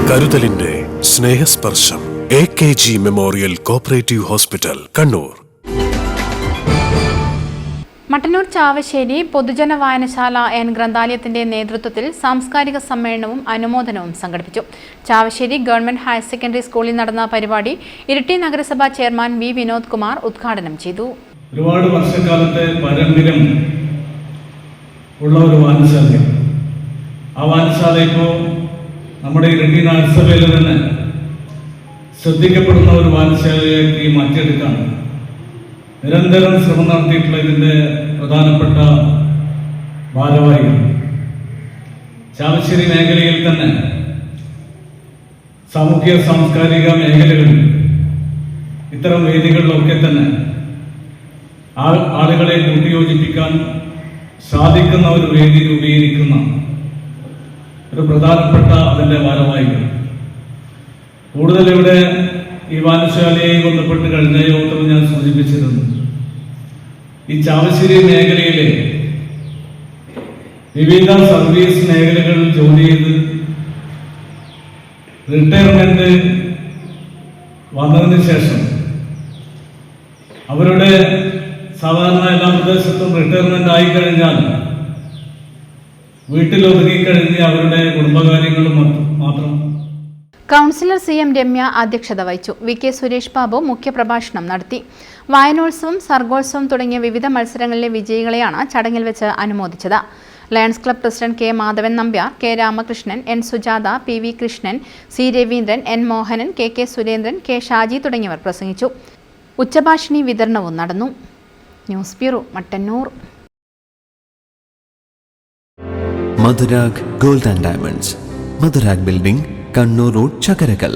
കരുതലിന്റെ സ്നേഹസ്പർശം AKG memorial cooperative hospital, Kannur. Mattannur Chavassery പൊതുജന വായനശാല ഗ്രന്ഥാലയത്തിന്റെ നേതൃത്വത്തിൽ സാംസ്കാരിക സമ്മേളനവും അനുമോദനവും സംഘടിപ്പിച്ചു. ചാവശ്ശേരി ഗവൺമെന്റ് ഹയർ സെക്കൻഡറി സ്കൂളിൽ നടന്ന പരിപാടി ഇരിട്ടി നഗരസഭാ ചെയർമാൻ വി വിനോദ് കുമാർ ഉദ്ഘാടനം ചെയ്തു. ഒരുപാട് വർഷക്കാലത്തെ പാരമ്പര്യം ഉള്ള ഒരു വായനശാല. ആ വായനശാല ഇപ്പോൾ നമ്മുടെ ഇരിട്ടി നഗരസഭയിൽ തന്നെ ശ്രദ്ധിക്കപ്പെടുന്ന ഒരു വായനശാലയാക്കി മാറ്റിയെടുക്കാൻ നിരന്തരം ശ്രമം നടത്തിയിട്ടുള്ള ഇതിൻ്റെ പ്രധാനപ്പെട്ട ഭാരവാഹികൾ ചാവശ്ശേരി മേഖലയിൽ തന്നെ സാമൂഹ്യ സാംസ്കാരിക മേഖലകളിൽ ഇത്തരം വേദികളിലൊക്കെ തന്നെ ആളുകളെ കൂട്ടിയോജിപ്പിക്കാൻ സാധിക്കുന്ന ഒരു വേദി രൂപീകരിക്കുന്ന ഒരു പ്രധാനപ്പെട്ട അതിൻ്റെ ഭാരവാഹികൾ. കൂടുതൽ ഇവിടെ ഈ വായനശാലയെ ബന്ധപ്പെട്ട് കഴിഞ്ഞ യോഗത്തിൽ ഞാൻ സൂചിപ്പിച്ചിരുന്നു. ഈ ചാവശ്ശേരി മേഖലയിലെ വിവിധ സർവീസ് മേഖലകളിൽ ജോലി ചെയ്ത് റിട്ടയർമെന്റ് വന്നതിന് ശേഷം അവരുടെ സാധാരണ എല്ലാ പ്രദേശത്തും റിട്ടയർമെന്റ് ആയി കഴിഞ്ഞാൽ വീട്ടിലൊതുങ്ങിക്കഴിഞ്ഞ് അവരുടെ കുടുംബകാര്യങ്ങളും മാത്രം. കൗൺസിലർ CM രമ്യ അധ്യക്ഷത വഹിച്ചു. VK സുരേഷ് ബാബു മുഖ്യപ്രഭാഷണം നടത്തി. വായനോത്സവം, സർഗോത്സവം തുടങ്ങിയ വിവിധ മത്സരങ്ങളിലെ വിജയികളെയാണ് ചടങ്ങിൽ വെച്ച് അനുമോദിച്ചത്. Lions club president K Madhavan Nambiar, K Ramakrishnan, N Sujatha, PV Krishnan, C Raveendran, N Mohanan, KK Surendran, K Shaji തുടങ്ങിയവർ പ്രസംഗിച്ചു. ഉച്ചഭാഷിണി വിതരണവും നടന്നു. News bureau, Mattannur. Madhurag gold and diamonds, Madhurag building, Kannur road, Chakkarakal.